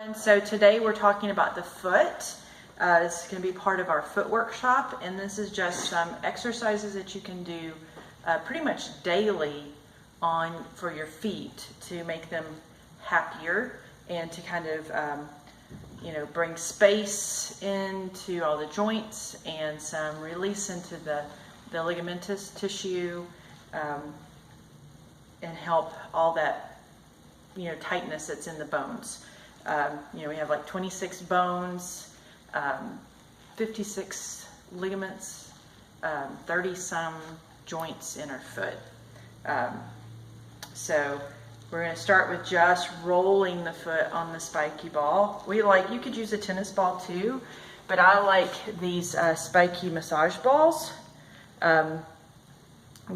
And so today we're talking about the foot. This is going to be part of our foot workshop, and this is just some exercises that you can do pretty much daily for your feet to make them happier and to kind of bring space into all the joints and some release into the ligamentous tissue, and help all that tightness that's in the bones. We have like 26 bones, 56 ligaments, 30 some joints in our foot. So we're going to start with just rolling the foot on the spiky ball. You could use a tennis ball too, but I like these spiky massage balls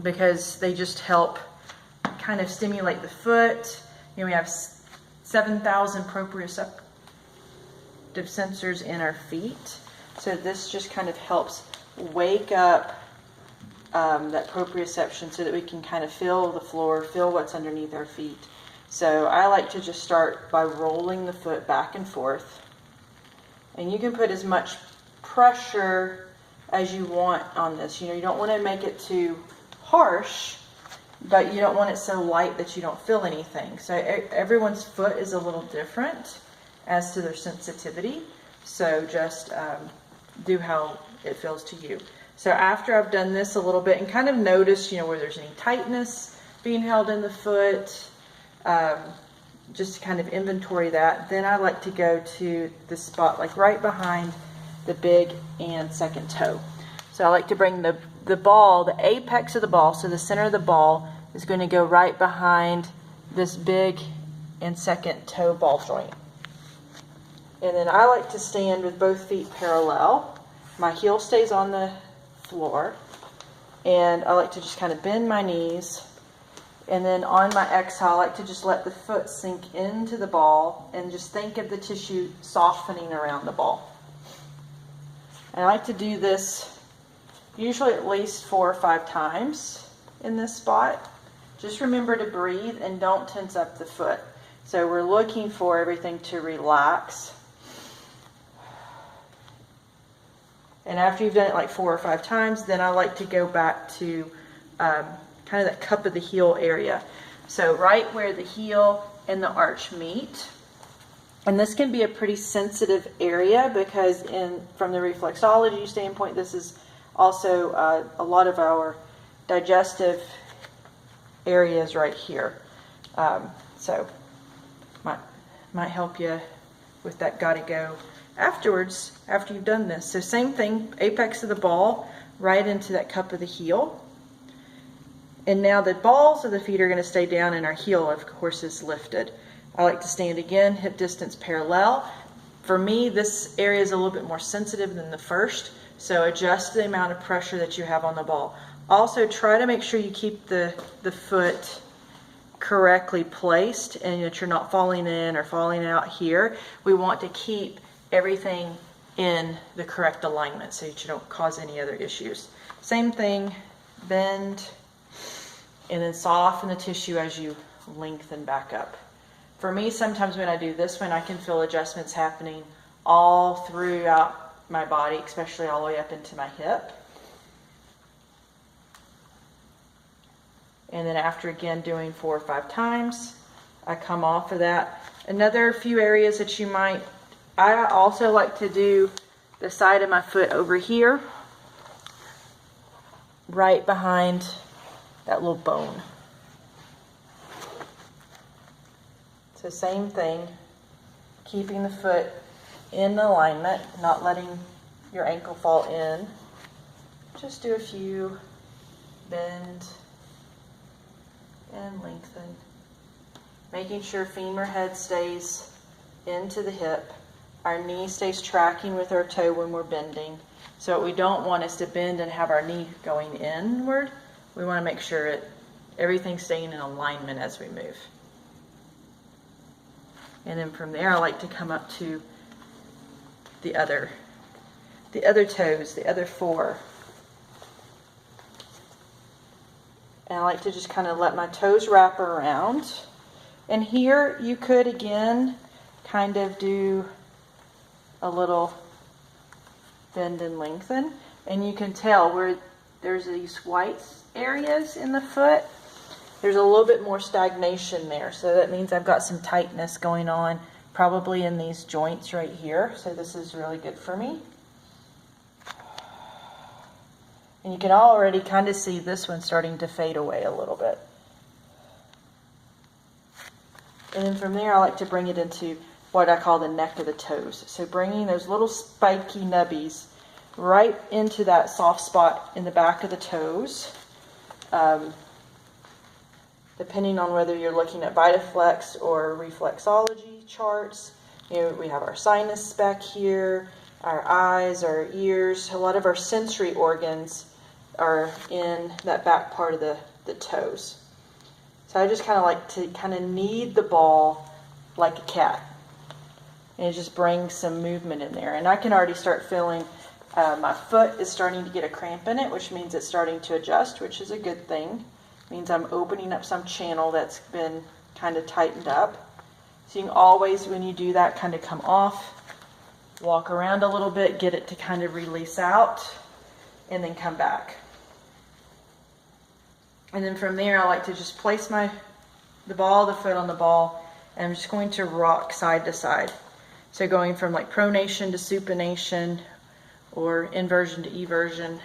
because they just help kind of stimulate the foot. We have 7,000 proprioceptive sensors in our feet. So this just kind of helps wake up that proprioception so that we can kind of feel the floor, feel what's underneath our feet. So I like to just start by rolling the foot back and forth. And you can put as much pressure as you want on this. You don't want to make it too harsh, but you don't want it so light that you don't feel anything. So everyone's foot is a little different as to their sensitivity. So just do how it feels to you. So after I've done this a little bit and kind of notice, where there's any tightness being held in the foot, just to kind of inventory that, then I like to go to the spot like right behind the big and second toe. So I like to bring the ball, the apex of the ball, so the center of the ball is going to go right behind this big and second toe ball joint. And then I like to stand with both feet parallel. My heel stays on the floor, and I like to just kind of bend my knees, and then on my exhale I like to just let the foot sink into the ball and just think of the tissue softening around the ball. And I like to do this usually at least 4 or 5 times in this spot. Just remember to breathe and don't tense up the foot. So we're looking for everything to relax. And after you've done it like 4 or 5 times, then I like to go back to kind of that cup of the heel area. So right where the heel and the arch meet. And this can be a pretty sensitive area because from the reflexology standpoint, this is also a lot of our digestive areas right here. So might help you with that gotta go afterwards, after you've done this. So same thing, apex of the ball right into that cup of the heel. And now the balls of the feet are going to stay down and our heel, of course, is lifted. I like to stand again, hip distance parallel. For me, this area is a little bit more sensitive than the first, so adjust the amount of pressure that you have on the ball. Also, try to make sure you keep the foot correctly placed and that you're not falling in or falling out here. We want to keep everything in the correct alignment so that you don't cause any other issues. Same thing, bend, and then soften the tissue as you lengthen back up. For me, sometimes when I do this one, I can feel adjustments happening all throughout my body, especially all the way up into my hip. And then after again doing 4 or 5 times, I come off of that. Another few areas that I also like to do the side of my foot over here, right behind that little bone. So same thing, keeping the foot in alignment, not letting your ankle fall in. Just do a few, bend and lengthen. Making sure femur head stays into the hip. Our knee stays tracking with our toe when we're bending. So what we don't want is to bend and have our knee going inward. We want to make sure everything's staying in alignment as we move. And then from there, I like to come up to the other toes, the other 4. And I like to just kind of let my toes wrap around. And here you could again kind of do a little bend and lengthen. And you can tell where there's these white areas in the foot, there's a little bit more stagnation there. So that means I've got some tightness going on, probably in these joints right here. So this is really good for me. And you can already kind of see this one starting to fade away a little bit. And then from there, I like to bring it into what I call the neck of the toes. So bringing those little spiky nubbies right into that soft spot in the back of the toes. Depending on whether you're looking at Vitaflex or reflexology charts, you know, we have our sinus back here, our eyes, our ears. A lot of our sensory organs are in that back part of the toes. So I just kind of like to kind of knead the ball like a cat. And it just brings some movement in there. And I can already start feeling my foot is starting to get a cramp in it, which means it's starting to adjust, which is a good thing. It means I'm opening up some channel that's been kind of tightened up. So you can always, when you do that, kind of come off, walk around a little bit, get it to kind of release out, and then come back. And then from there, I like to just place the foot on the ball, and I'm just going to rock side to side. So going from like pronation to supination, or inversion to eversion.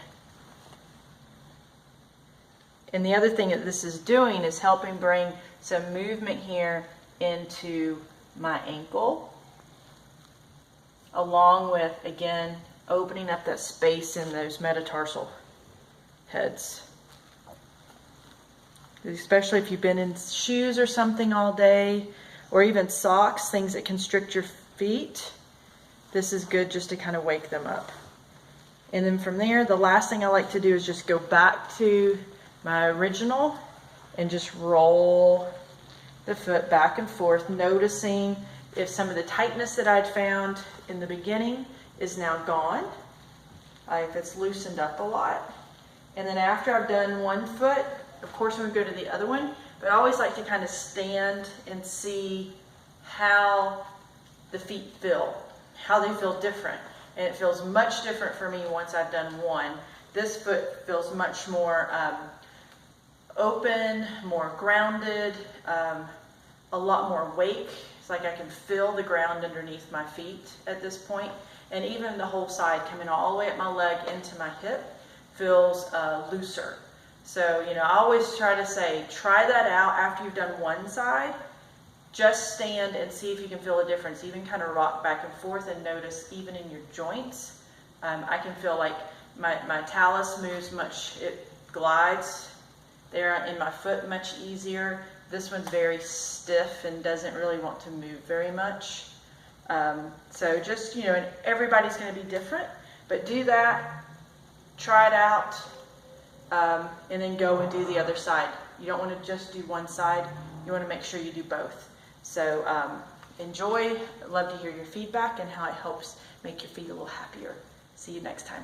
And the other thing that this is doing is helping bring some movement here into my ankle, along with, again, opening up that space in those metatarsal heads. Especially if you've been in shoes or something all day, or even socks, things that constrict your feet. This is good just to kind of wake them up. And then from there, the last thing I like to do is just go back to my original and just roll the foot back and forth, noticing if some of the tightness that I'd found in the beginning is now gone, if it's loosened up a lot. And then after I've done one foot, of course I'm going to go to the other one, but I always like to kind of stand and see how the feet feel, how they feel different. And it feels much different for me once I've done one. This foot feels much more open, more grounded, a lot more wake. It's like I can feel the ground underneath my feet at this point. And even the whole side coming all the way up my leg into my hip feels looser. So, you know, I always try to say, try that out after you've done one side. Just stand and see if you can feel a difference. Even kind of rock back and forth and notice even in your joints. I can feel like my talus moves it glides there in my foot much easier. This one's very stiff and doesn't really want to move very much. So just, you know, and everybody's going to be different, but do that, try it out, and then go and do the other side. You don't want to just do one side. You want to make sure you do both. So enjoy. I'd love to hear your feedback and how it helps make your feet a little happier. See you next time.